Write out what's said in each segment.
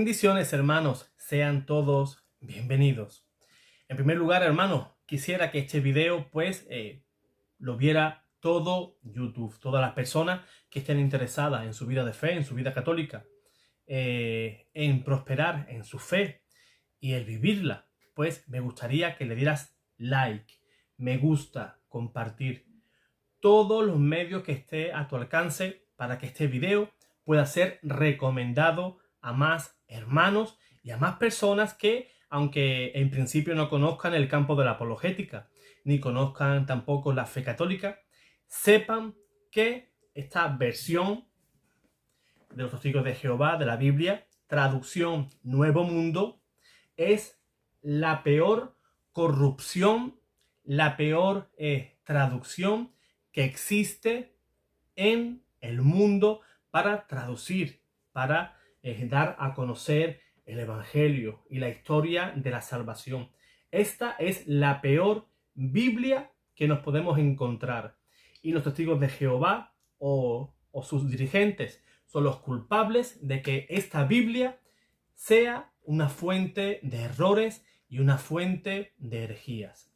Bendiciones, hermanos, sean todos bienvenidos. En primer lugar, hermanos, quisiera que este video lo viera todo YouTube, todas las personas que estén interesadas en su vida de fe, en su vida católica, en prosperar en su fe y el vivirla. Pues me gustaría que le dieras like, me gusta, compartir todos los medios que esté a tu alcance para que este video pueda ser recomendado a más hermanos y a más personas que, aunque en principio no conozcan el campo de la apologética, ni conozcan tampoco la fe católica, sepan que esta versión de los Testigos de Jehová, de la Biblia, traducción Nuevo Mundo, es la peor corrupción, la peor traducción que existe en el mundo para traducir, para dar a conocer el Evangelio y la historia de la salvación. Esta es la peor Biblia que nos podemos encontrar. Y los testigos de Jehová o sus dirigentes son los culpables de que esta Biblia sea una fuente de errores y una fuente de herejías.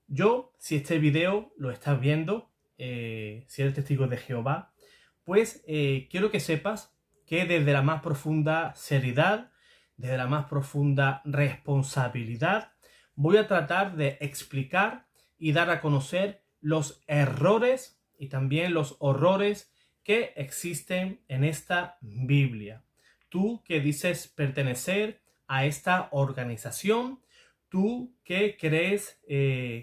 Yo, si este video lo estás viendo, si eres testigo de Jehová, pues quiero que sepas que desde la más profunda seriedad, desde la más profunda responsabilidad, voy a tratar de explicar y dar a conocer los errores y también los horrores que existen en esta Biblia. Tú que dices pertenecer a esta organización, tú que crees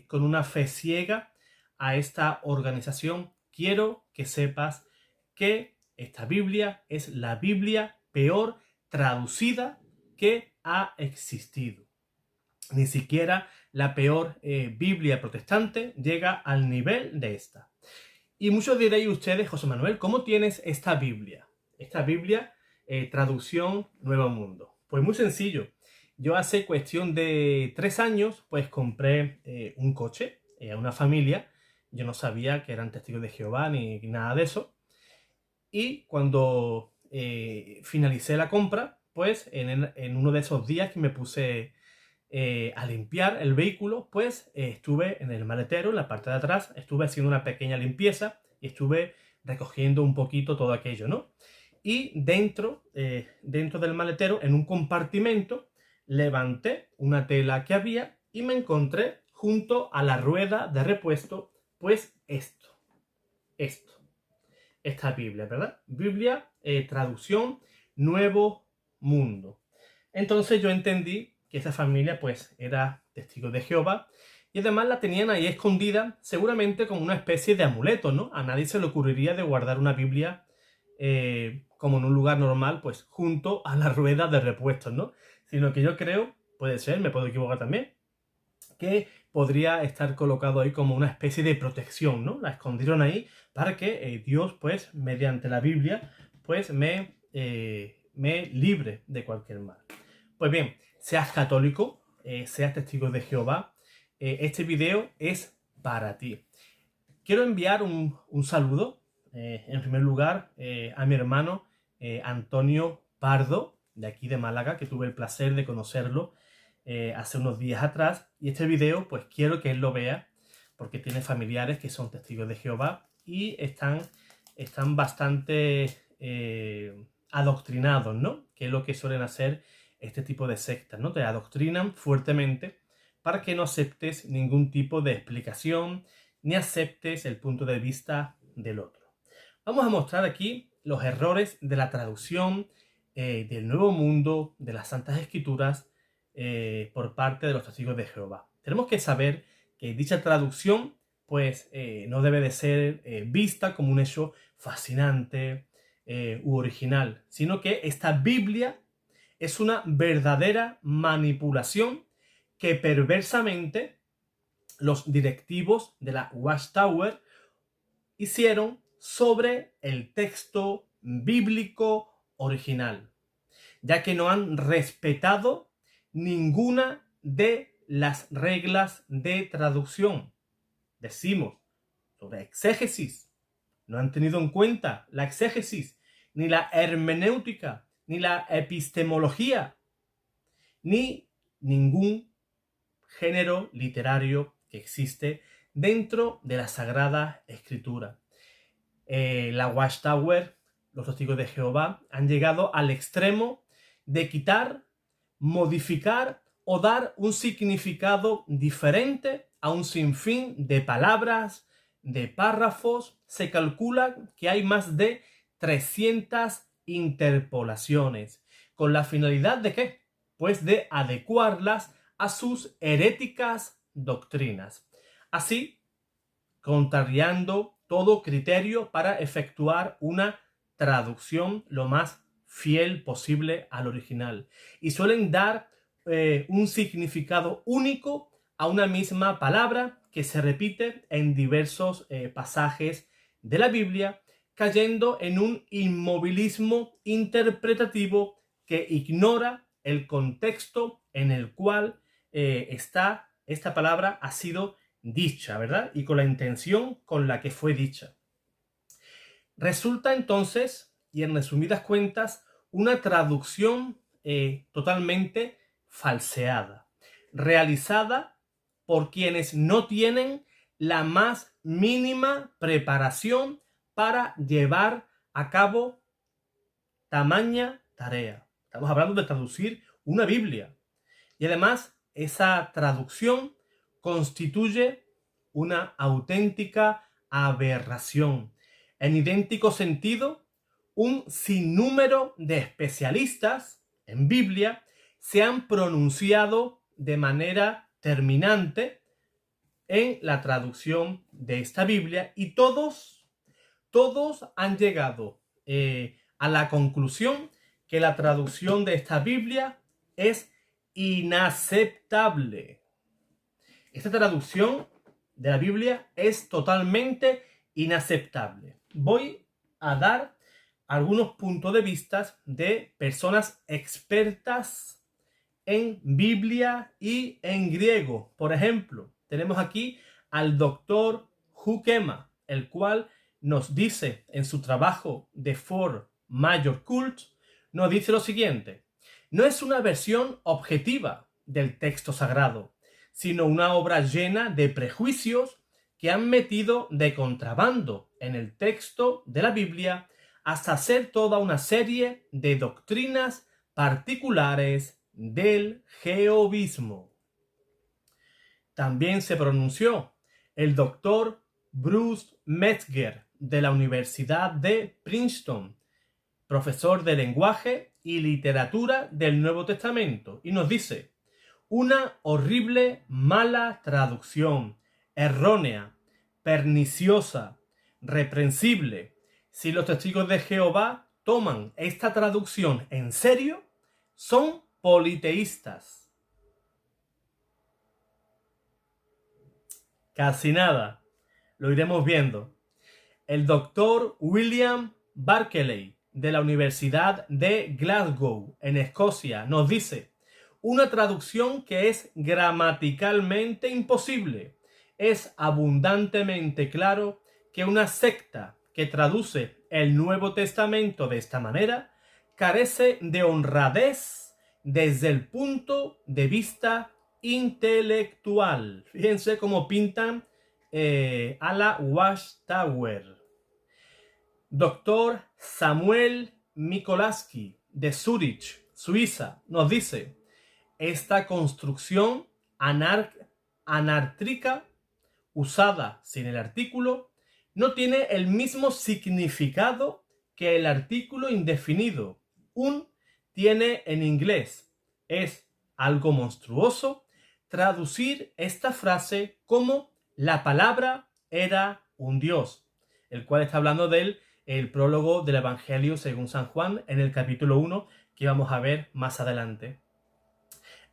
con una fe ciega a esta organización, quiero que sepas que esta Biblia es la Biblia peor traducida que ha existido. Ni siquiera la peor Biblia protestante llega al nivel de esta. Y muchos diréis ustedes, José Manuel, ¿cómo tienes esta Biblia? Esta Biblia, traducción Nuevo Mundo. Pues muy sencillo. Yo hace cuestión de 3 años, pues compré un coche a una familia. Yo no sabía que eran testigos de Jehová ni nada de eso. Y cuando finalicé la compra, pues en uno de esos días que me puse a limpiar el vehículo, pues estuve en el maletero, en la parte de atrás, estuve haciendo una pequeña limpieza y estuve recogiendo un poquito todo aquello, ¿no? Y dentro del maletero, en un compartimento, levanté una tela que había y me encontré junto a la rueda de repuesto, pues esta Biblia, ¿verdad? Biblia, traducción Nuevo Mundo. Entonces yo entendí que esa familia pues era testigo de Jehová y además la tenían ahí escondida seguramente como una especie de amuleto, ¿no? A nadie se le ocurriría de guardar una Biblia como en un lugar normal, pues junto a la rueda de repuestos, ¿no? Sino que yo creo, puede ser, me puedo equivocar también, que podría estar colocado ahí como una especie de protección, ¿no? La escondieron ahí para que Dios, pues, mediante la Biblia, pues, me libre de cualquier mal. Pues bien, seas católico, seas testigo de Jehová, este video es para ti. Quiero enviar un saludo, en primer lugar, a mi hermano Antonio Pardo, de aquí de Málaga, que tuve el placer de conocerlo hace unos días atrás. Y este video, pues quiero que él lo vea, porque tiene familiares que son testigos de Jehová y están bastante adoctrinados, ¿no? Que es lo que suelen hacer este tipo de sectas, ¿no? Te adoctrinan fuertemente para que no aceptes ningún tipo de explicación, ni aceptes el punto de vista del otro. Vamos a mostrar aquí los errores de la traducción del Nuevo Mundo, de las Santas Escrituras, por parte de los testigos de Jehová. Tenemos que saber que dicha traducción pues no debe de ser vista como un hecho fascinante u original, sino que esta Biblia es una verdadera manipulación que perversamente los directivos de la Watchtower hicieron sobre el texto bíblico original, ya que no han respetado ninguna de las reglas de traducción. Decimos sobre exégesis, no han tenido en cuenta la exégesis ni la hermenéutica ni la epistemología, ni ningún género literario que existe dentro de la Sagrada Escritura. La Watchtower, los testigos de Jehová, han llegado al extremo de quitar, modificar o dar un significado diferente a un sinfín de palabras, de párrafos. Se calcula que hay más de 300 interpolaciones. ¿Con la finalidad de qué? Pues de adecuarlas a sus heréticas doctrinas. Así, contrariando todo criterio para efectuar una traducción lo más fiel posible al original. Y suelen dar un significado único a una misma palabra que se repite en diversos pasajes de la Biblia, cayendo en un inmovilismo interpretativo que ignora el contexto en el cual esta palabra ha sido dicha, ¿verdad? Y con la intención con la que fue dicha. Resulta entonces, y en resumidas cuentas, una traducción totalmente falseada, realizada por quienes no tienen la más mínima preparación para llevar a cabo tamaña tarea. Estamos hablando de traducir una Biblia. Y además, esa traducción constituye una auténtica aberración. En idéntico sentido, un sinnúmero de especialistas en Biblia se han pronunciado de manera terminante en la traducción de esta Biblia y todos han llegado a la conclusión que la traducción de esta Biblia es inaceptable. Esta traducción de la Biblia es totalmente inaceptable. Voy a dar algunos puntos de vista de personas expertas en Biblia y en griego. Por ejemplo, tenemos aquí al doctor Hukema, el cual nos dice en su trabajo de For Major Cult, nos dice lo siguiente: no es una versión objetiva del texto sagrado, sino una obra llena de prejuicios que han metido de contrabando en el texto de la Biblia hasta hacer toda una serie de doctrinas particulares del jehovismo. También se pronunció el doctor Bruce Metzger de la Universidad de Princeton, profesor de lenguaje y literatura del Nuevo Testamento, y nos dice: una horrible, mala traducción, errónea, perniciosa, reprensible. Si los testigos de Jehová toman esta traducción en serio, son politeístas. Casi nada. Lo iremos viendo. El doctor William Barclay de la Universidad de Glasgow, en Escocia, nos dice: una traducción que es gramaticalmente imposible. Es abundantemente claro que una secta que traduce el Nuevo Testamento de esta manera carece de honradez desde el punto de vista intelectual. Fíjense cómo pintan a la Watchtower. Doctor Samuel Mikolasky de Zurich, Suiza, nos dice: esta construcción anártrica usada sin el artículo no tiene el mismo significado que el artículo indefinido. Un tiene en inglés. Es algo monstruoso traducir esta frase como la palabra era un dios, el cual está hablando del prólogo del Evangelio según San Juan en el capítulo 1 que vamos a ver más adelante.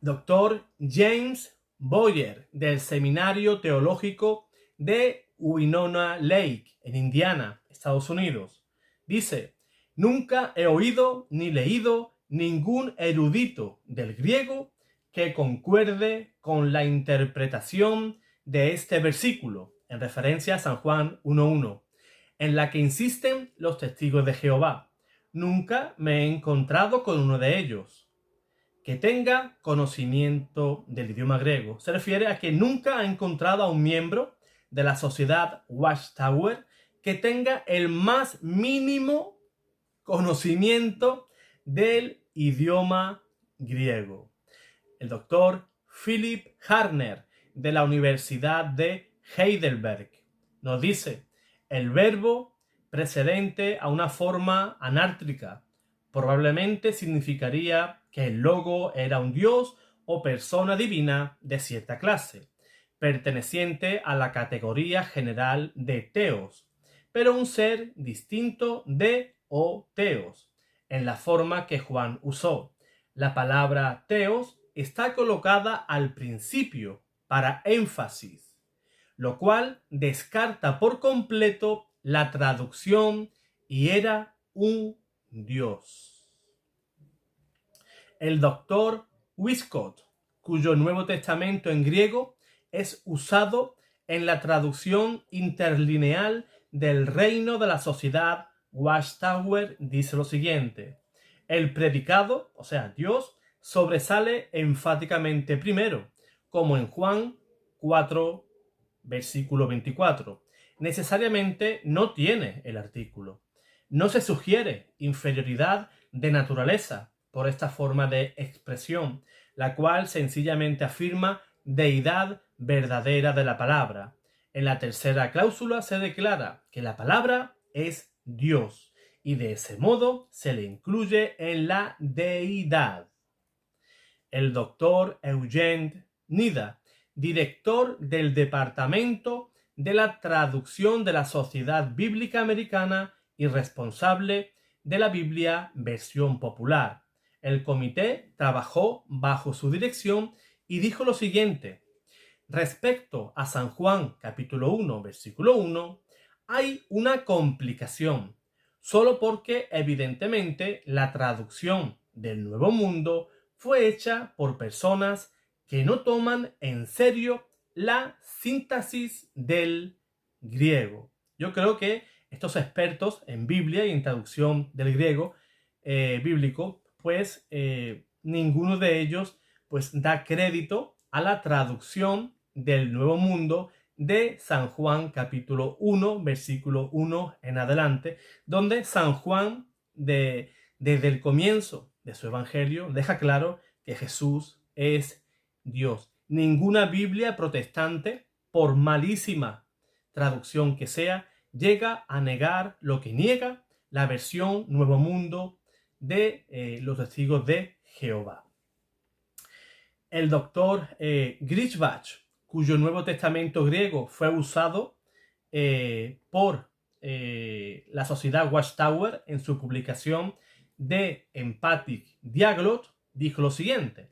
Doctor James Boyer del Seminario Teológico de Winona Lake en Indiana, Estados Unidos, dice: nunca he oído ni leído ningún erudito del griego que concuerde con la interpretación de este versículo, en referencia a San Juan 1.1, en la que insisten los testigos de Jehová. nunca me he encontrado con uno de ellos que tenga conocimiento del idioma griego. Se refiere a que nunca ha encontrado a un miembro de la sociedad Watchtower que tenga el más mínimo conocimiento del idioma griego. El doctor Philip Harner, de la Universidad de Heidelberg, nos dice: el verbo precedente a una forma anártrica probablemente significaría que el logo era un dios o persona divina de cierta clase, perteneciente a la categoría general de teos, pero un ser distinto de o teos, en la forma que Juan usó. La palabra teos está colocada al principio para énfasis, lo cual descarta por completo la traducción y era un dios. El doctor Wiskott, cuyo Nuevo Testamento en griego es usado en la traducción interlineal del Reino de la Sociedad Watchtower, dice lo siguiente: el predicado, o sea, Dios, sobresale enfáticamente primero, como en Juan 4, versículo 24. Necesariamente no tiene el artículo. No se sugiere inferioridad de naturaleza por esta forma de expresión, la cual sencillamente afirma deidad verdadera de la palabra. En la tercera cláusula se declara que la palabra es Dios y de ese modo se le incluye en la deidad. El doctor Eugene Nida, director del Departamento de la Traducción de la Sociedad Bíblica Americana y responsable de la Biblia Versión Popular. El comité trabajó bajo su dirección y dijo lo siguiente: respecto a San Juan capítulo 1, versículo 1, hay una complicación, solo porque evidentemente la traducción del Nuevo Mundo fue hecha por personas que no toman en serio la síntesis del griego. Yo creo que estos expertos en Biblia y en traducción del griego bíblico, pues ninguno de ellos pues da crédito a la traducción del Nuevo Mundo de San Juan capítulo 1, versículo 1 en adelante, donde San Juan desde el comienzo de su evangelio deja claro que Jesús es Dios. Ninguna Biblia protestante, por malísima traducción que sea, llega a negar lo que niega la versión Nuevo Mundo de los Testigos de Jehová. El doctor Griesbach, cuyo Nuevo Testamento griego fue usado por la Sociedad Watchtower en su publicación de Emphatic Diaglot, dijo lo siguiente: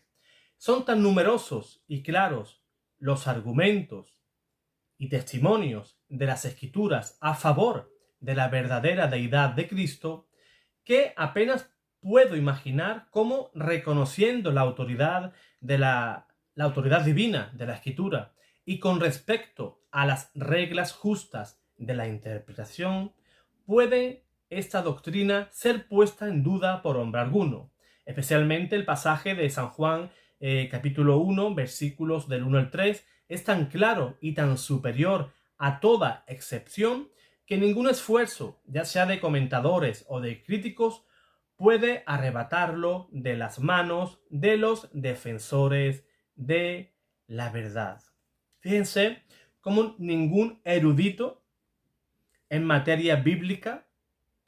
son tan numerosos y claros los argumentos y testimonios de las Escrituras a favor de la verdadera deidad de Cristo que apenas puedo imaginar cómo, reconociendo la autoridad de la autoridad divina de la Escritura y con respecto a las reglas justas de la interpretación, puede esta doctrina ser puesta en duda por hombre alguno, especialmente el pasaje de San Juan capítulo 1, versículos del 1 al 3, es tan claro y tan superior a toda excepción que ningún esfuerzo, ya sea de comentadores o de críticos, puede arrebatarlo de las manos de los defensores de la verdad. Fíjense cómo ningún erudito en materia bíblica,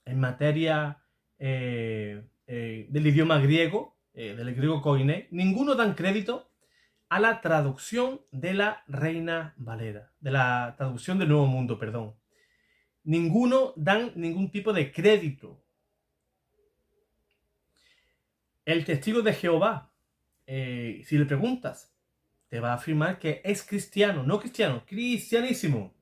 en materia del idioma griego, del griego koiné, ninguno dan crédito a la traducción de la Reina Valera, de la traducción del Nuevo Mundo, perdón. Ninguno dan ningún tipo de crédito. El testigo de Jehová, si le preguntas, te va a afirmar que es cristiano, no cristiano, cristianísimo.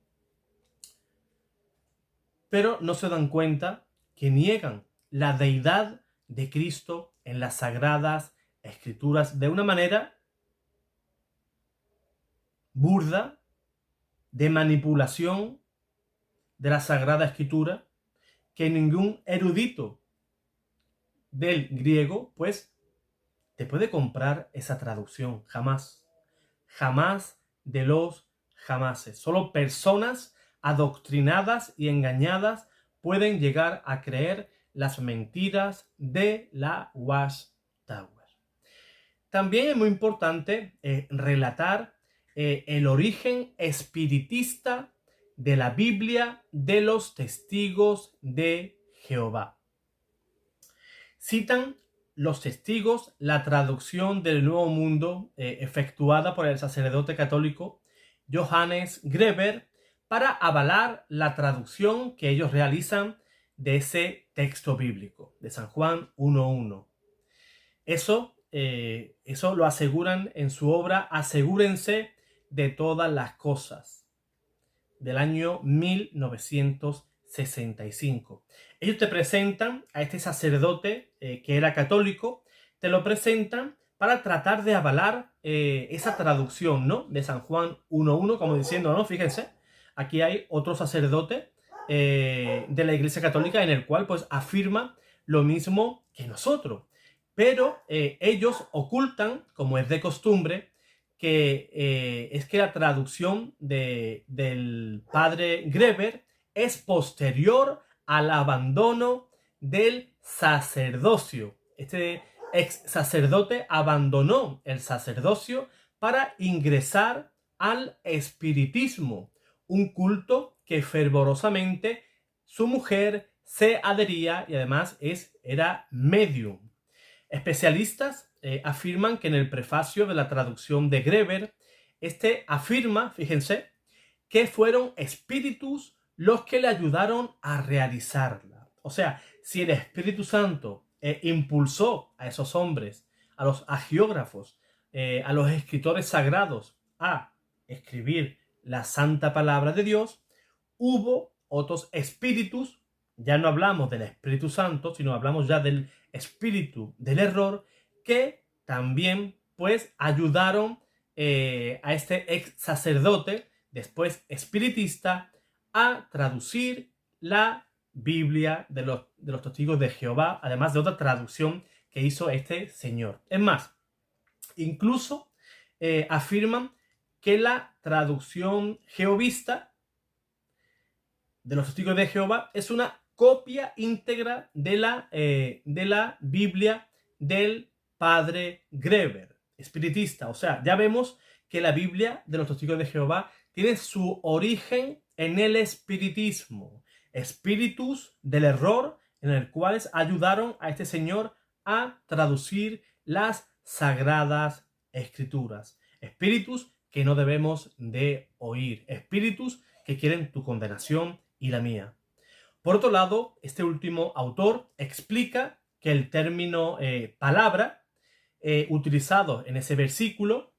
Pero no se dan cuenta que niegan la deidad de Cristo en las Sagradas Escrituras de una manera burda, de manipulación de la Sagrada Escritura, que ningún erudito del griego, pues te puede comprar esa traducción. Jamás. Jamás de los jamases. Solo personas adoctrinadas y engañadas pueden llegar a creer las mentiras de la Watchtower. También es muy importante relatar el origen espiritista de la Biblia de los testigos de Jehová. Citan los testigos la traducción del Nuevo Mundo efectuada por el sacerdote católico Johannes Greber para avalar la traducción que ellos realizan de ese texto bíblico, de San Juan 1.1. Eso lo aseguran en su obra Asegúrense de todas las cosas, del año 1965. Ellos te presentan a este sacerdote que era católico, te lo presentan para tratar de avalar esa traducción, ¿no?, de San Juan 1.1, como diciendo, no, fíjense, aquí hay otro sacerdote de la Iglesia Católica en el cual pues afirma lo mismo que nosotros. Pero ellos ocultan, como es de costumbre, que es que la traducción del padre Greber es posterior al abandono del sacerdocio. Este ex sacerdote abandonó el sacerdocio para ingresar al espiritismo, un culto que fervorosamente su mujer se adhería y además era medium. Especialistas afirman que en el prefacio de la traducción de Greber, afirma, fíjense, que fueron espíritus los que le ayudaron a realizarla. O sea, si el Espíritu Santo impulsó a esos hombres, a los agiógrafos, a los escritores sagrados, a escribir la santa palabra de Dios, hubo otros espíritus, ya no hablamos del Espíritu Santo, sino hablamos ya del espíritu del error, que también pues ayudaron a este ex sacerdote, después espiritista, a traducir la Biblia de los testigos de Jehová, además de otra traducción que hizo este señor. Es más, incluso afirman que la traducción jehovista de los testigos de Jehová es una copia íntegra de la Biblia del padre Greber, espiritista. O sea, ya vemos que la Biblia de los testigos de Jehová tiene su origen en el espiritismo, espíritus del error en el cuales ayudaron a este señor a traducir las sagradas escrituras. Espíritus que no debemos de oír, espíritus que quieren tu condenación y la mía. Por otro lado, este último autor explica que el término palabra utilizado en ese versículo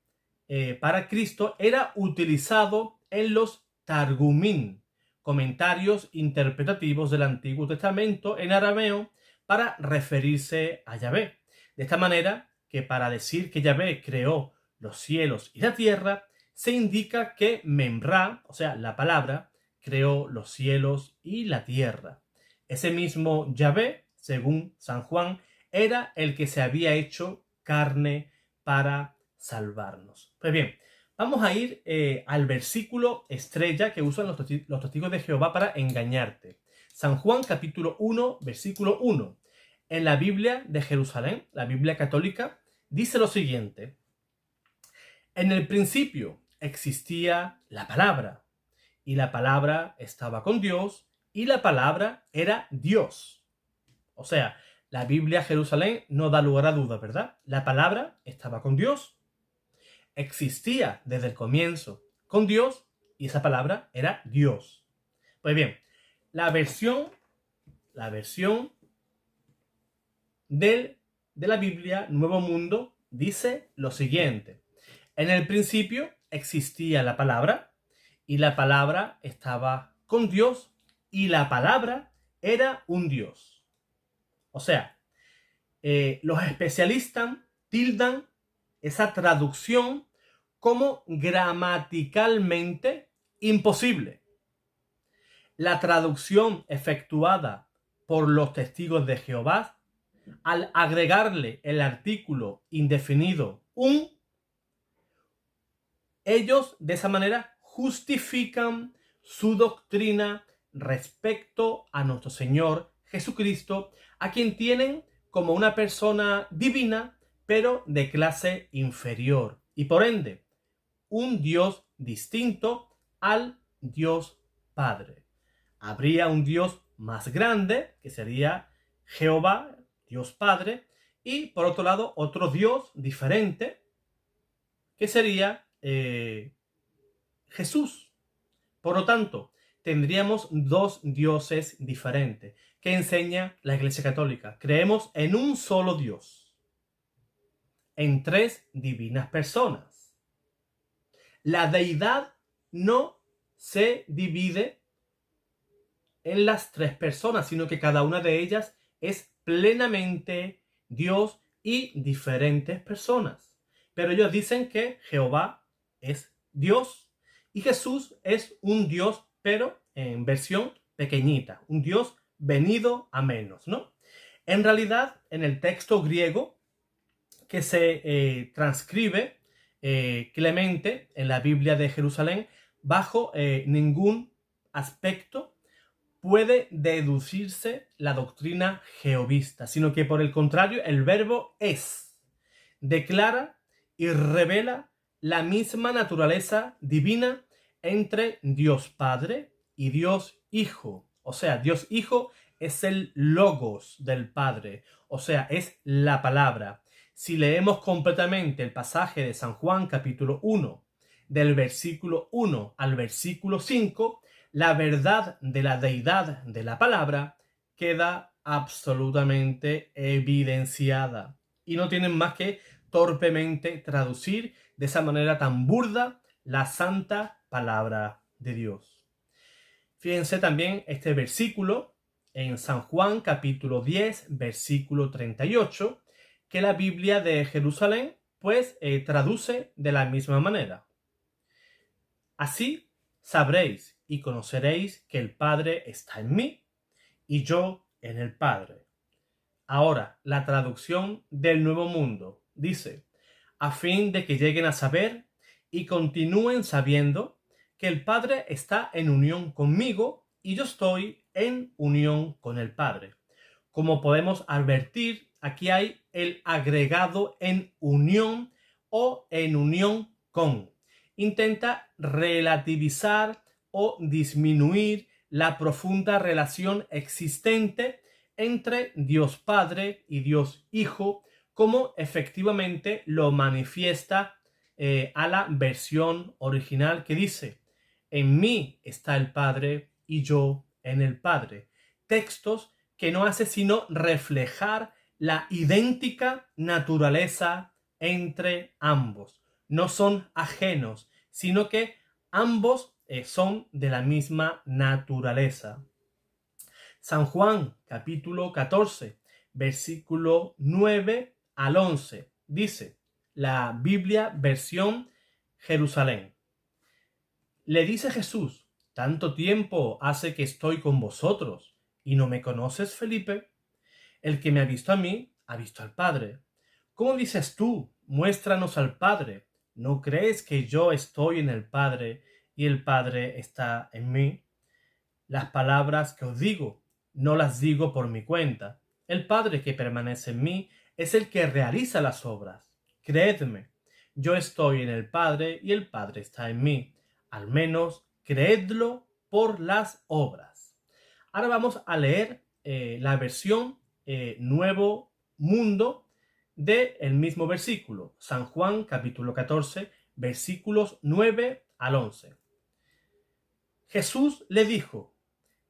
para Cristo era utilizado en los Targumín, comentarios interpretativos del Antiguo Testamento en arameo para referirse a Yahvé. De esta manera que para decir que Yahvé creó los cielos y la tierra, se indica que Memra, o sea, la palabra, creó los cielos y la tierra. Ese mismo Yahvé, según San Juan, era el que se había hecho carne para salvarnos. Pues bien, vamos a ir al versículo estrella que usan los testigos de Jehová para engañarte. San Juan capítulo 1, versículo 1. En la Biblia de Jerusalén, la Biblia católica, dice lo siguiente: en el principio existía la palabra, y la palabra estaba con Dios, y la palabra era Dios. O sea, la Biblia Jerusalén no da lugar a duda, ¿verdad? La palabra estaba con Dios, existía desde el comienzo con Dios, y esa palabra era Dios. Pues bien, la versión de la Biblia Nuevo Mundo dice lo siguiente: en el principio existía la palabra, y la palabra estaba con Dios, y la palabra era un Dios. O sea, los especialistas tildan esa traducción como gramaticalmente imposible. La traducción efectuada por los testigos de Jehová al agregarle el artículo indefinido un, ellos de esa manera justifican su doctrina respecto a nuestro Señor Jesucristo, a quien tienen como una persona divina, pero de clase inferior, y por ende, un Dios distinto al Dios Padre. Habría un Dios más grande, que sería Jehová, Dios Padre, y por otro lado, otro Dios diferente, que sería Jesús. Por lo tanto, tendríamos dos dioses diferentes que enseña la Iglesia Católica. Creemos en un solo Dios, en tres divinas personas. La deidad no se divide en las tres personas, sino que cada una de ellas es plenamente Dios y diferentes personas. Pero ellos dicen que Jehová es Dios y Jesús es un Dios, pero en versión pequeñita, un Dios venido a menos, ¿no? En realidad, en el texto griego que se transcribe Clemente en la Biblia de Jerusalén, bajo ningún aspecto puede deducirse la doctrina jehovista, sino que por el contrario, el verbo es, declara y revela la misma naturaleza divina entre Dios Padre y Dios Hijo. O sea, Dios Hijo es el logos del Padre, o sea, es la palabra. Si leemos completamente el pasaje de San Juan capítulo 1, del versículo 1 al versículo 5, la verdad de la deidad de la palabra queda absolutamente evidenciada. Y no tienen más que torpemente traducir de esa manera tan burda la santa palabra de Dios. Fíjense también este versículo en San Juan capítulo 10, versículo 38, que la Biblia de Jerusalén pues traduce de la misma manera. Así sabréis y conoceréis que el Padre está en mí y yo en el Padre. Ahora, la traducción del Nuevo Mundo dice, a fin de que lleguen a saber y continúen sabiendo que el Padre está en unión conmigo y yo estoy en unión con el Padre. Como podemos advertir, aquí hay el agregado en unión o en unión con. Intenta relativizar o disminuir la profunda relación existente entre Dios Padre y Dios Hijo, como efectivamente lo manifiesta a la versión original que dice, en mí está el Padre y yo en el Padre. Textos que no hace sino reflejar la idéntica naturaleza entre ambos. No son ajenos, sino que ambos son de la misma naturaleza. San Juan, capítulo 14, versículo 9 al 11, dice la Biblia versión Jerusalén. Le dice Jesús, tanto tiempo hace que estoy con vosotros y no me conoces, Felipe. El que me ha visto a mí, ha visto al Padre. ¿Cómo dices tú, muéstranos al Padre? ¿No crees que yo estoy en el Padre y el Padre está en mí? Las palabras que os digo, no las digo por mi cuenta. El Padre que permanece en mí es el que realiza las obras. Creedme, yo estoy en el Padre y el Padre está en mí. Al menos creedlo por las obras. Ahora vamos a leer la versión Nuevo Mundo del mismo versículo. San Juan capítulo 14, versículos 9 al 11. Jesús le dijo,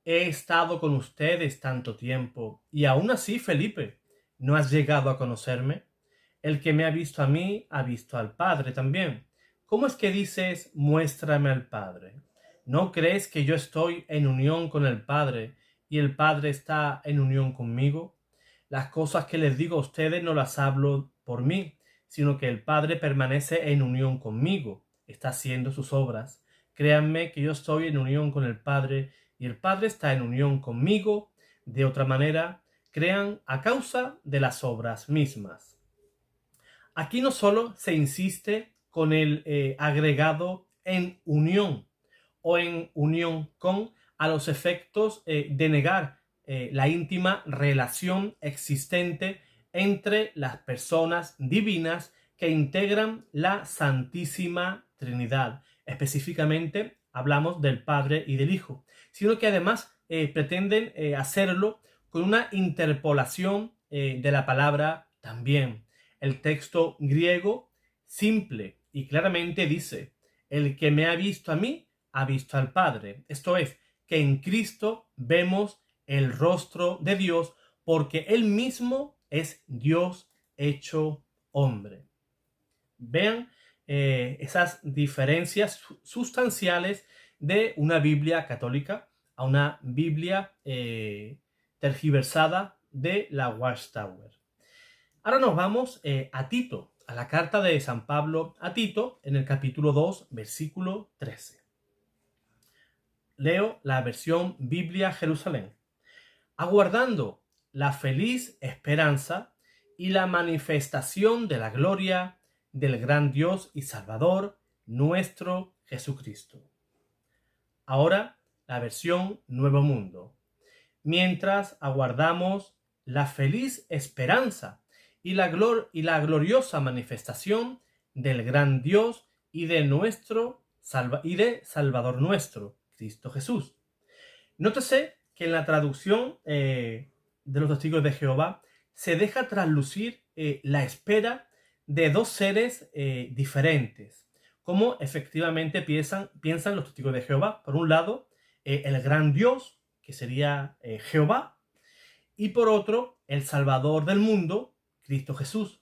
he estado con ustedes tanto tiempo, y aún así, Felipe, ¿no has llegado a conocerme? El que me ha visto a mí, ha visto al Padre también. ¿Cómo es que dices, muéstrame al Padre? ¿No crees que yo estoy en unión con el Padre y el Padre está en unión conmigo? Las cosas que les digo a ustedes no las hablo por mí, sino que el Padre permanece en unión conmigo, está haciendo sus obras. Créanme que yo estoy en unión con el Padre y el Padre está en unión conmigo. De otra manera, crean a causa de las obras mismas. Aquí no solo se insiste con el agregado en unión o en unión con, a los efectos de negar la íntima relación existente entre las personas divinas que integran la Santísima Trinidad. Específicamente hablamos del Padre y del Hijo, sino que además pretenden hacerlo con una interpolación de la palabra también. El texto griego simple y claramente dice: el que me ha visto a mí, ha visto al Padre. Esto es, que en Cristo vemos el rostro de Dios, porque Él mismo es Dios hecho hombre. Vean esas diferencias sustanciales de una Biblia católica a una Biblia tergiversada de la Watchtower. Ahora nos vamos a Tito, a la carta de San Pablo a Tito, en el capítulo 2, versículo 13. Leo la versión Biblia Jerusalén. Aguardando la feliz esperanza y la manifestación de la gloria del gran Dios y Salvador, nuestro Jesucristo. Ahora la versión Nuevo Mundo. Mientras aguardamos la feliz esperanza y la gloriosa manifestación del gran Dios y de Salvador nuestro, Cristo Jesús. Nótese que en la traducción de los Testigos de Jehová se deja traslucir la espera de dos seres diferentes, como efectivamente piensan los Testigos de Jehová. Por un lado, el gran Dios, que sería Jehová, y por otro, el Salvador del mundo, Cristo Jesús.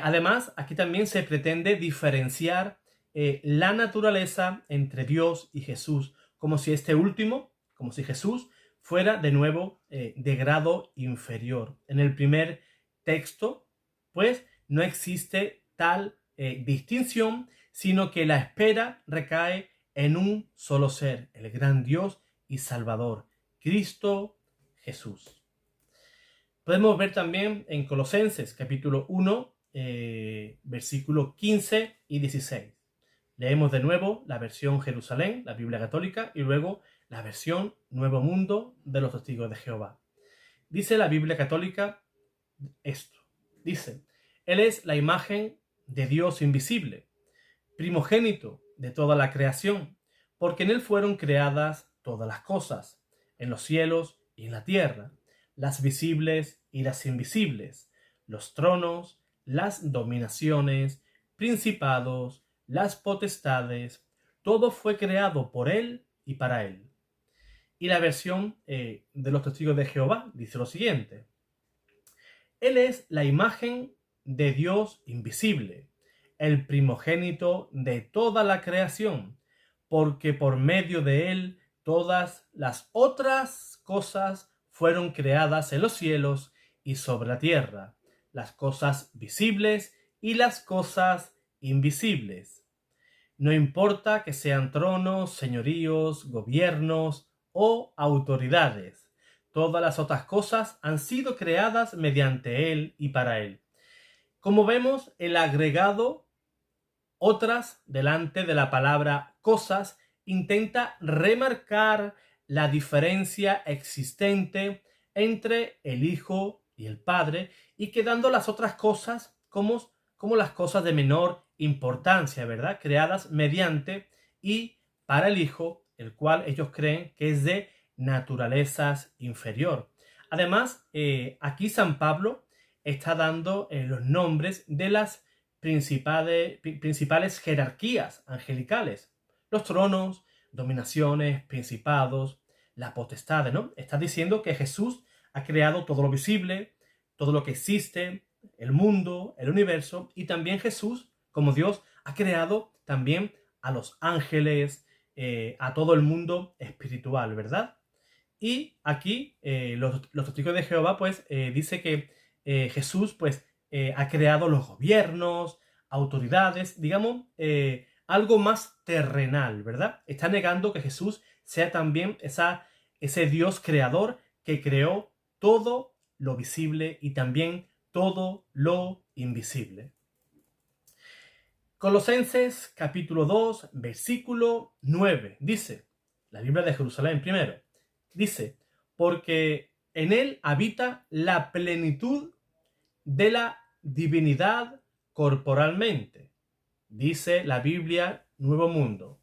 Además, aquí también se pretende diferenciar la naturaleza entre Dios y Jesús, como si Jesús fuera de nuevo de grado inferior. En el primer texto, pues, no existe tal distinción, sino que la espera recae en un solo ser, el gran Dios y Salvador, Cristo Jesús. Podemos ver también en Colosenses capítulo 1, versículos 15 y 16. Leemos de nuevo la versión Jerusalén, la Biblia católica, y luego la versión Nuevo Mundo de los Testigos de Jehová. Dice la Biblia católica esto. Dice: Él es la imagen de Dios invisible, primogénito de toda la creación, porque en Él fueron creadas todas las cosas, en los cielos y en la tierra, las visibles y las invisibles, los tronos, las dominaciones, principados, las potestades. Todo fue creado por Él y para Él. Y la versión de los Testigos de Jehová dice lo siguiente: Él es la imagen de Dios invisible, el primogénito de toda la creación, porque por medio de Él todas las otras cosas fueron creadas en los cielos y sobre la tierra, las cosas visibles y las cosas invisibles. No importa que sean tronos, señoríos, gobiernos o autoridades. Todas las otras cosas han sido creadas mediante Él y para Él. Como vemos, el agregado otras delante de la palabra cosas intenta remarcar la diferencia existente entre el Hijo y el Padre, y quedando las otras cosas como las cosas de menor importancia, ¿verdad? Creadas mediante y para el Hijo, el cual ellos creen que es de naturalezas inferior. Además, aquí San Pablo está dando los nombres de las principales jerarquías angelicales: los tronos, dominaciones, principados, la potestad, ¿no? Está diciendo que Jesús ha creado todo lo visible, todo lo que existe, el mundo, el universo, y también Jesús, como Dios, ha creado también a los ángeles, a todo el mundo espiritual, ¿verdad? Y aquí los testigos de Jehová, pues, dice que Jesús, pues, ha creado los gobiernos, autoridades, digamos, algo más terrenal, ¿verdad? Está negando que Jesús sea también ese Dios creador que creó todo lo visible y también todo lo invisible. Colosenses capítulo 2, versículo 9, dice, la Biblia de Jerusalén primero, dice, porque en él habita la plenitud de la divinidad corporalmente, dice la Biblia Nuevo Mundo,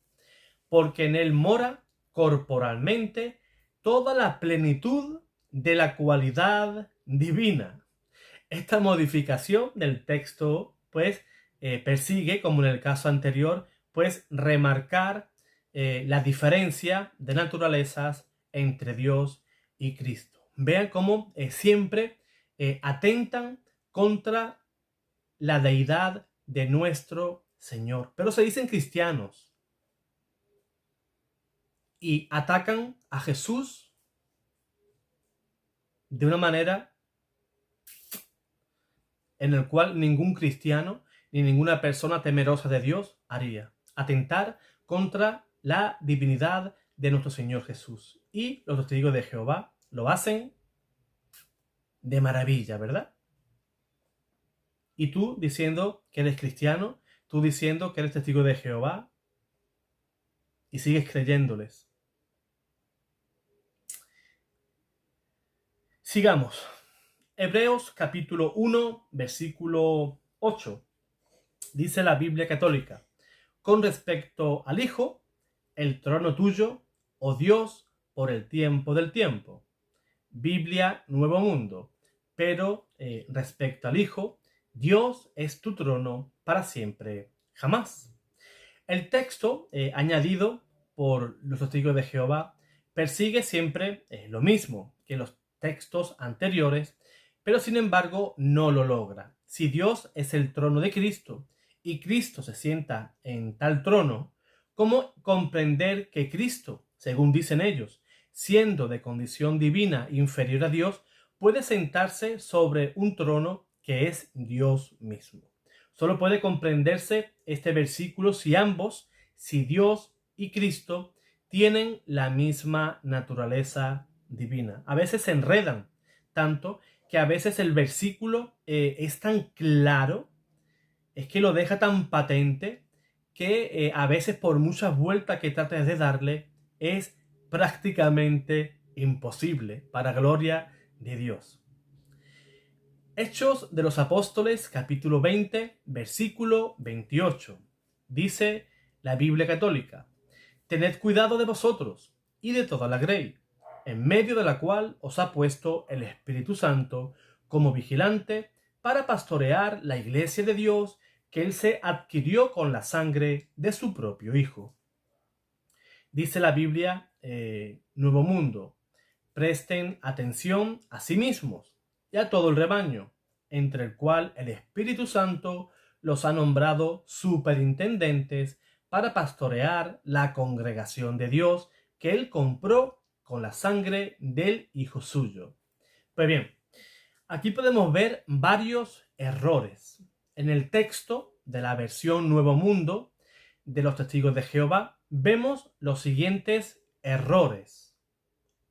porque en él mora corporalmente toda la plenitud de la cualidad divina. Esta modificación del texto, pues, persigue, como en el caso anterior, pues, remarcar la diferencia de naturalezas entre Dios y Cristo. Vean cómo siempre atentan contra la deidad de nuestro Señor. Pero se dicen cristianos y atacan a Jesús de una manera en la cual ningún cristiano ni ninguna persona temerosa de Dios haría. Atentar contra la divinidad de nuestro Señor Jesús. Y los testigos de Jehová lo hacen de maravilla, ¿verdad? Y tú diciendo que eres cristiano, tú diciendo que eres testigo de Jehová y sigues creyéndoles. Sigamos. Hebreos capítulo 1, versículo 8. Dice la Biblia católica, con respecto al Hijo, el trono tuyo, oh Dios, por el tiempo del tiempo. Biblia Nuevo Mundo. Pero respecto al Hijo, Dios es tu trono para siempre, jamás. El texto añadido por los testigos de Jehová persigue siempre lo mismo que los textos anteriores, pero sin embargo no lo logra. Si Dios es el trono de Cristo y Cristo se sienta en tal trono, ¿cómo comprender que Cristo, según dicen ellos, siendo de condición divina inferior a Dios, puede sentarse sobre un trono que es Dios mismo? Solo puede comprenderse este versículo si ambos, si Dios y Cristo, tienen la misma naturaleza divina. A veces se enredan tanto que a veces el versículo es tan claro, es que lo deja tan patente que a veces por muchas vueltas que trates de darle es prácticamente imposible para gloria de Dios. Hechos de los Apóstoles, capítulo 20, versículo 28. Dice la Biblia católica, tened cuidado de vosotros y de toda la grey, en medio de la cual os ha puesto el Espíritu Santo como vigilante para pastorear la iglesia de Dios que él se adquirió con la sangre de su propio Hijo. Dice la Biblia Nuevo Mundo, presten atención a sí mismos y a todo el rebaño, entre el cual el Espíritu Santo los ha nombrado superintendentes para pastorear la congregación de Dios que él compró con la sangre del Hijo suyo. Pues bien, aquí podemos ver varios errores. En el texto de la versión Nuevo Mundo de los Testigos de Jehová vemos los siguientes errores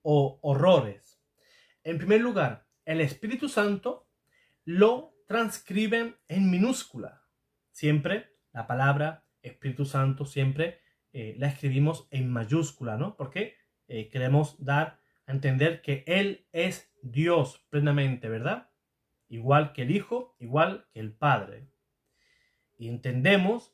o horrores. En primer lugar, el Espíritu Santo lo transcriben en minúscula. Siempre la palabra Espíritu Santo siempre la escribimos en mayúscula, ¿no? Porque queremos dar a entender que Él es Dios plenamente, ¿verdad? Igual que el Hijo, igual que el Padre. Y entendemos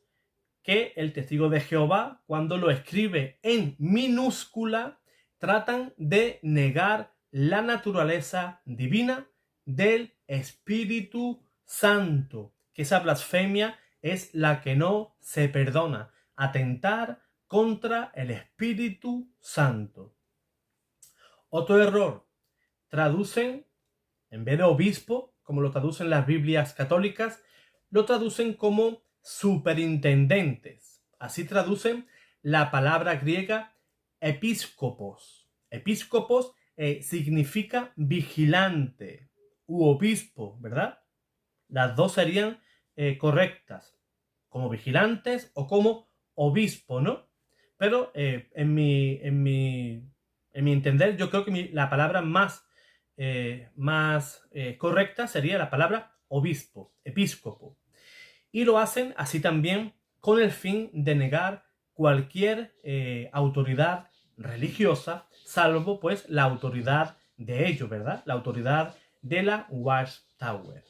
que el testigo de Jehová, cuando lo escribe en minúscula, tratan de negar la naturaleza divina del Espíritu Santo, que esa blasfemia es la que no se perdona, atentar contra el Espíritu Santo. Otro error, traducen, en vez de obispo, como lo traducen las Biblias católicas, lo traducen como superintendentes. Así traducen la palabra griega episcopos. Episcopos significa vigilante u obispo, ¿verdad? Las dos serían correctas, como vigilantes o como obispo, ¿no? Pero en mi entender, yo creo que la palabra más más correcta sería la palabra obispo, episcopo. Y lo hacen así también con el fin de negar cualquier autoridad religiosa, salvo pues la autoridad de ellos, ¿verdad? La autoridad de la Watchtower.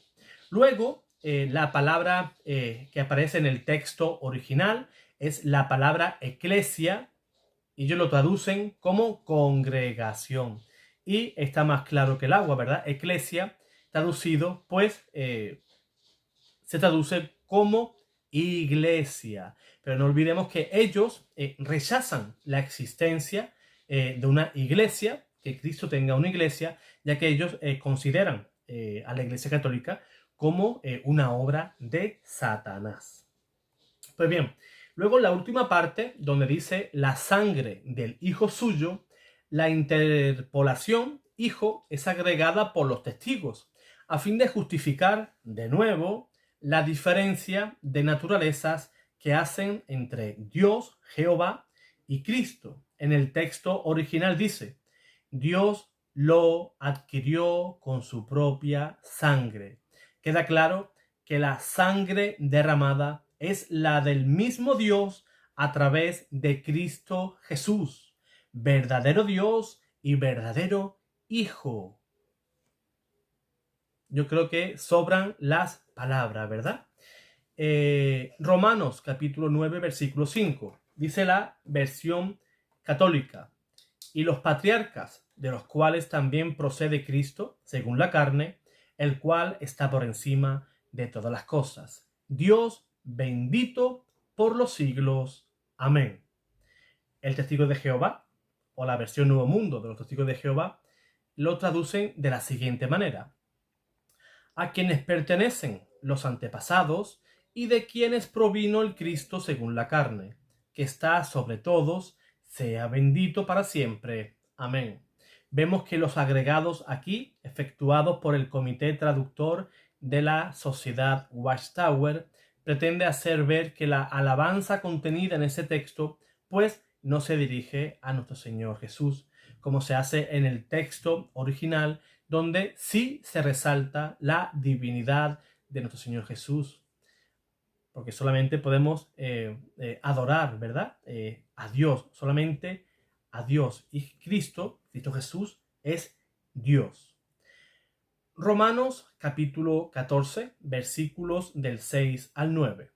Luego, la palabra que aparece en el texto original es la palabra eclesia, y ellos lo traducen como congregación. Y está más claro que el agua, ¿verdad? Eclesia, traducido, pues, se traduce como iglesia. Pero no olvidemos que ellos rechazan la existencia de una iglesia, que Cristo tenga una iglesia, ya que ellos consideran a la Iglesia Católica como una obra de Satanás. Pues bien, luego la última parte, donde dice la sangre del hijo suyo, la interpolación hijo es agregada por los testigos, a fin de justificar de nuevo la diferencia de naturalezas que hacen entre Dios, Jehová, y Cristo. En el texto original dice, Dios lo adquirió con su propia sangre. Queda claro que la sangre derramada es la del mismo Dios a través de Cristo Jesús, verdadero Dios y verdadero Hijo. Yo creo que sobran las palabras, ¿verdad? Romanos capítulo 9, versículo 5. Dice la versión católica. Y los patriarcas, de los cuales también procede Cristo, según la carne, el cual está por encima de todas las cosas. Dios bendito por los siglos. Amén. El testigo de Jehová, o la versión Nuevo Mundo de los testigos de Jehová, lo traducen de la siguiente manera. A quienes pertenecen los antepasados y de quienes provino el Cristo según la carne, que está sobre todos, sea bendito para siempre. Amén. Vemos que los agregados aquí, efectuados por el comité traductor de la Sociedad Watchtower, pretende hacer ver que la alabanza contenida en ese texto, pues no se dirige a nuestro Señor Jesús, como se hace en el texto original, donde sí se resalta la divinidad de nuestro Señor Jesús. Porque solamente podemos adorar, ¿verdad? A Dios, solamente a Dios. Y Cristo Jesús, es Dios. Romanos capítulo 14, versículos del 6 al 9.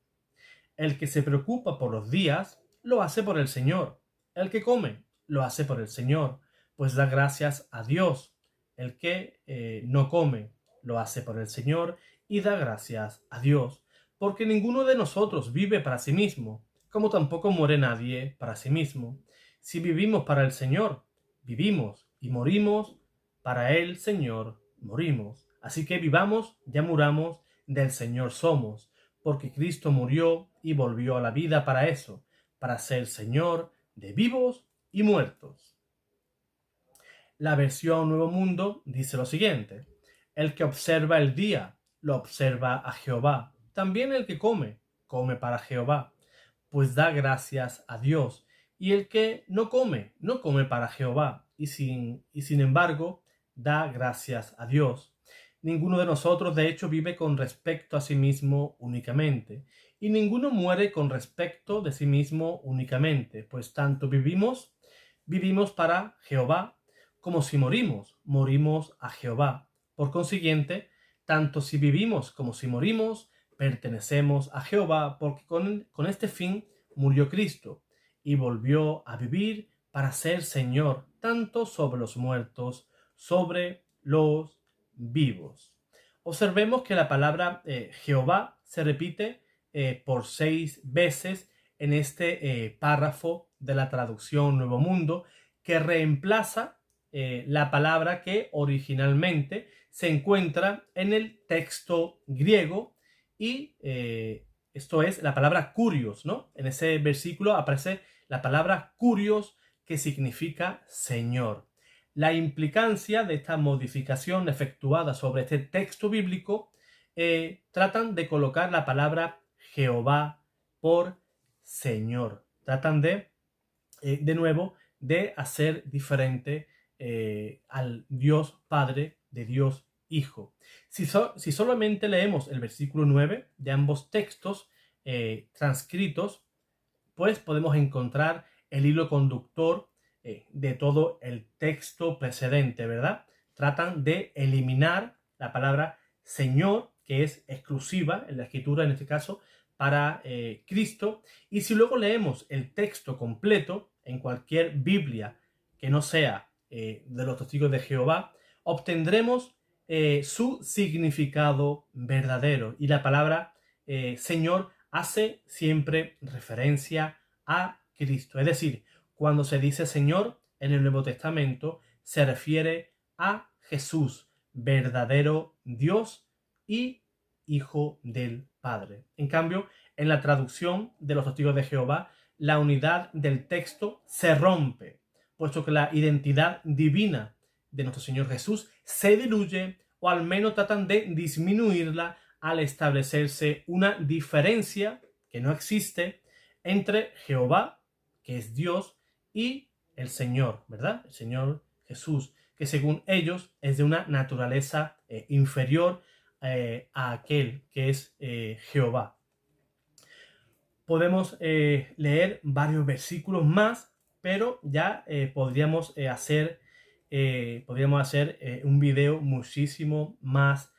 El que se preocupa por los días, lo hace por el Señor. El que come, lo hace por el Señor, pues da gracias a Dios. El que no come, lo hace por el Señor y da gracias a Dios. Porque ninguno de nosotros vive para sí mismo, como tampoco muere nadie para sí mismo. Si vivimos para el Señor, vivimos, y morimos para el Señor, morimos. Así que vivamos, ya muramos, del Señor somos, porque Cristo murió y volvió a la vida para eso, para ser Señor de vivos y muertos. La versión Nuevo Mundo dice lo siguiente: el que observa el día, lo observa a Jehová. También el que come, come para Jehová, pues da gracias a Dios. Y el que no come, no come para Jehová, y sin embargo, da gracias a Dios. Ninguno de nosotros, de hecho, vive con respecto a sí mismo únicamente, y ninguno muere con respecto de sí mismo únicamente, pues tanto vivimos para Jehová, como si morimos, morimos a Jehová. Por consiguiente, tanto si vivimos como si morimos, pertenecemos a Jehová, porque con este fin murió Cristo y volvió a vivir para ser Señor tanto sobre los muertos, sobre los vivos. Observemos que la palabra Jehová se repite por 6 veces en este párrafo de la traducción Nuevo Mundo, que reemplaza la palabra que originalmente se encuentra en el texto griego, y esto es la palabra kurios, ¿no? En ese versículo aparece la palabra kurios, que significa Señor. La implicancia de esta modificación efectuada sobre este texto bíblico tratan de colocar la palabra Jehová por Señor. Tratan de nuevo, de hacer diferente al Dios Padre de Dios Hijo. Si solamente leemos el versículo 9 de ambos textos transcritos, pues podemos encontrar el hilo conductor de todo el texto precedente, ¿verdad? Tratan de eliminar la palabra Señor, que es exclusiva en la escritura, en este caso, para Cristo. Y si luego leemos el texto completo en cualquier Biblia que no sea de los testigos de Jehová, obtendremos su significado verdadero. Y la palabra Señor hace siempre referencia a Cristo. Es decir, cuando se dice Señor en el Nuevo Testamento, se refiere a Jesús, verdadero Dios y Hijo del Padre. En cambio, en la traducción de los testigos de Jehová, la unidad del texto se rompe, puesto que la identidad divina de nuestro Señor Jesús se diluye, o al menos tratan de disminuirla al establecerse una diferencia que no existe entre Jehová, que es Dios, y el Señor, ¿verdad? El Señor Jesús, que según ellos es de una naturaleza inferior a aquel que es Jehová. Podemos leer varios versículos más, pero ya podríamos hacer un video muchísimo más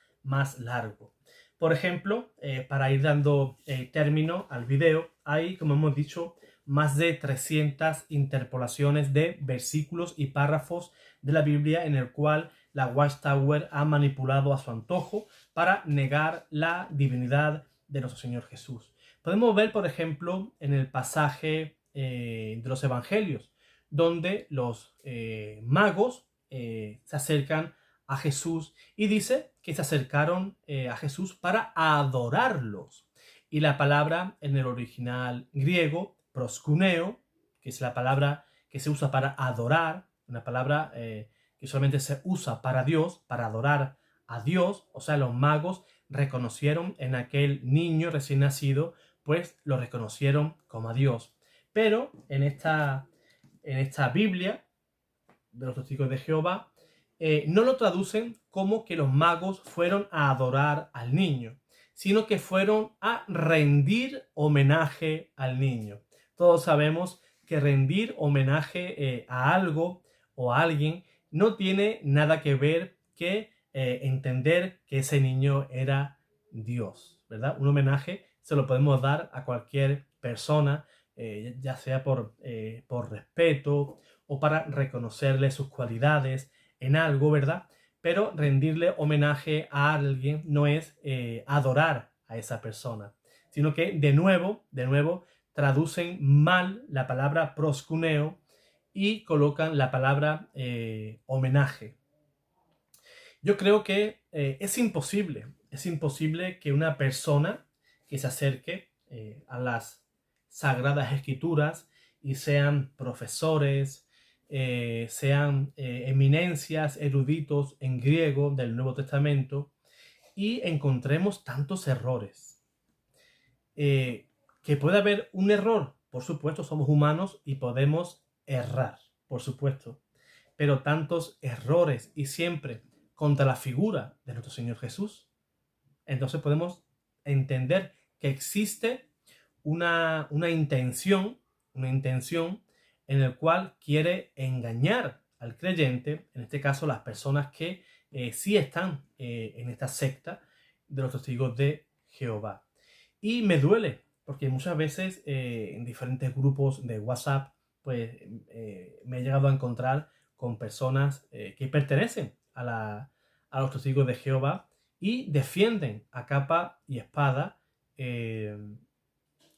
largo. Por ejemplo, para ir dando término al video, hay, como hemos dicho, más de 300 interpolaciones de versículos y párrafos de la Biblia en el cual la Watchtower ha manipulado a su antojo para negar la divinidad de nuestro Señor Jesús. Podemos ver, por ejemplo, en el pasaje de los Evangelios, donde los magos se acercan a Jesús y dice que se acercaron a Jesús para adorarlos. Y la palabra en el original griego, proskuneo, que es la palabra que se usa para adorar, una palabra que solamente se usa para Dios, para adorar a Dios. O sea, los magos reconocieron en aquel niño recién nacido, pues lo reconocieron como a Dios. Pero en esta Biblia de los testigos de Jehová, no lo traducen como que los magos fueron a adorar al niño, sino que fueron a rendir homenaje al niño. Todos sabemos que rendir homenaje a algo o a alguien no tiene nada que ver que entender que ese niño era Dios, ¿verdad? Un homenaje se lo podemos dar a cualquier persona, ya sea por respeto o para reconocerle sus cualidades en algo, ¿verdad? Pero rendirle homenaje a alguien no es adorar a esa persona, sino que de nuevo traducen mal la palabra proskuneo y colocan la palabra homenaje. Yo creo que es imposible que una persona que se acerque a las Sagradas Escrituras y sean profesores, sean eminencias, eruditos en griego del Nuevo Testamento, y encontremos tantos errores. Que puede haber un error, por supuesto, somos humanos y podemos errar, por supuesto, pero tantos errores y siempre contra la figura de nuestro Señor Jesús. Entonces podemos entender que existe una intención en el cual quiere engañar al creyente, en este caso las personas que sí están en esta secta de los testigos de Jehová. Y me duele, porque muchas veces en diferentes grupos de WhatsApp, pues me he llegado a encontrar con personas que pertenecen a los testigos de Jehová y defienden a capa y espada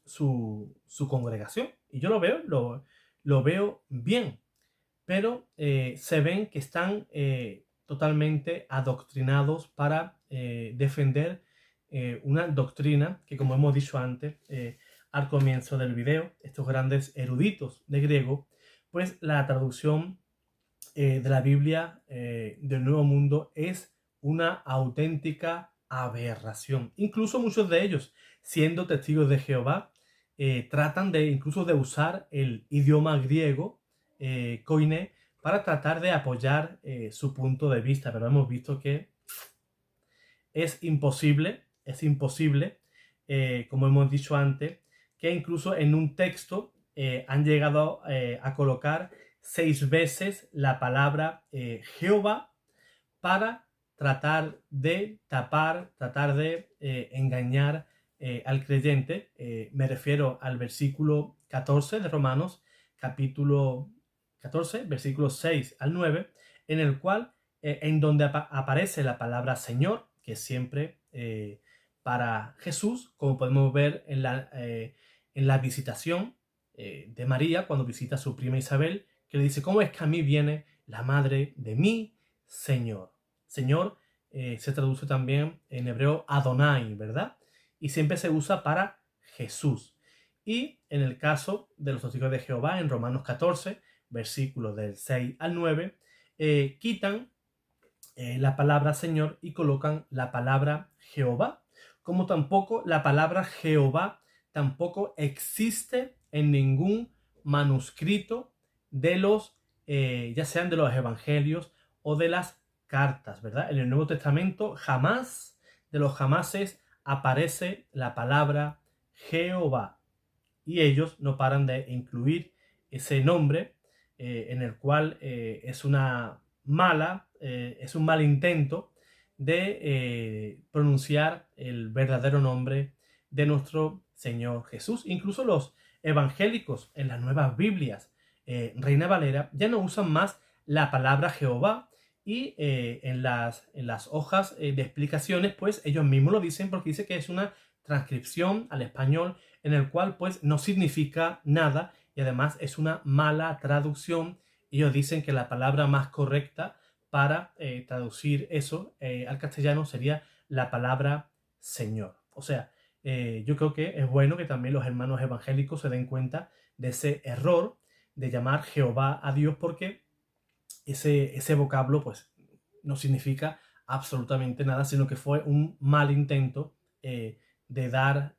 su congregación. Y yo lo veo bien, pero se ven que están totalmente adoctrinados para defender una doctrina que, como hemos dicho antes al comienzo del video, estos grandes eruditos de griego, pues la traducción de la Biblia del Nuevo Mundo es una auténtica aberración. Incluso muchos de ellos, siendo testigos de Jehová, tratan incluso de usar el idioma griego, koine, para tratar de apoyar su punto de vista, pero hemos visto que es imposible, como hemos dicho antes, que incluso en un texto han llegado a colocar 6 veces la palabra Jehová para tratar de tapar, tratar de engañar al creyente. Me refiero al versículo 14 de Romanos, capítulo 14, versículos 6 al 9, en el cual, en donde aparece la palabra Señor, que es siempre para Jesús, como podemos ver en la visitación de María, cuando visita a su prima Isabel, que le dice, ¿cómo es que a mí viene la madre de mi Señor? Señor se traduce también en hebreo Adonai, ¿verdad? Y siempre se usa para Jesús. Y en el caso de los testigos de Jehová, en Romanos 14, versículos del 6 al 9, quitan la palabra Señor y colocan la palabra Jehová, como tampoco la palabra Jehová tampoco existe en ningún manuscrito de los, ya sean de los evangelios o de las cartas, ¿verdad? En el Nuevo Testamento jamás, de los jamases, aparece la palabra Jehová. Y ellos no paran de incluir ese nombre en el cual es un mal intento de pronunciar el verdadero nombre de nuestro Señor Jesús. Incluso los evangélicos en las nuevas Biblias, Reina Valera, ya no usan más la palabra Jehová, y en las hojas de explicaciones, pues ellos mismos lo dicen, porque dice que es una transcripción al español en el cual pues no significa nada y además es una mala traducción. Ellos dicen que la palabra más correcta para traducir eso al castellano sería la palabra Señor. O sea, yo creo que es bueno que también los hermanos evangélicos se den cuenta de ese error de llamar Jehová a Dios, porque ese vocablo pues no significa absolutamente nada, sino que fue un mal intento de dar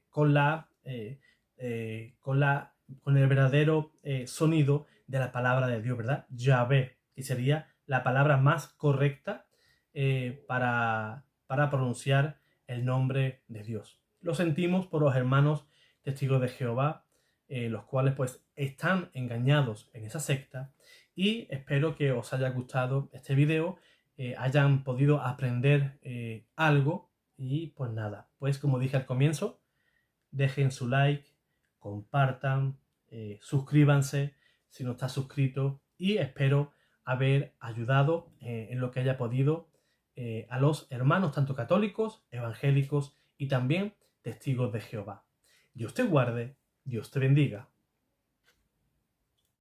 con el verdadero sonido de la palabra de Dios, ¿verdad? Yahvé, que sería la palabra más correcta para pronunciar el nombre de Dios. Lo sentimos por los hermanos testigos de Jehová, los cuales pues están engañados en esa secta, y espero que os haya gustado este video, hayan podido aprender algo. Y pues nada, pues como dije al comienzo, dejen su like, compartan, suscríbanse si no estás suscrito, y espero haber ayudado en lo que haya podido a los hermanos tanto católicos, evangélicos y también testigos de Jehová. Dios te guarde, Dios te bendiga.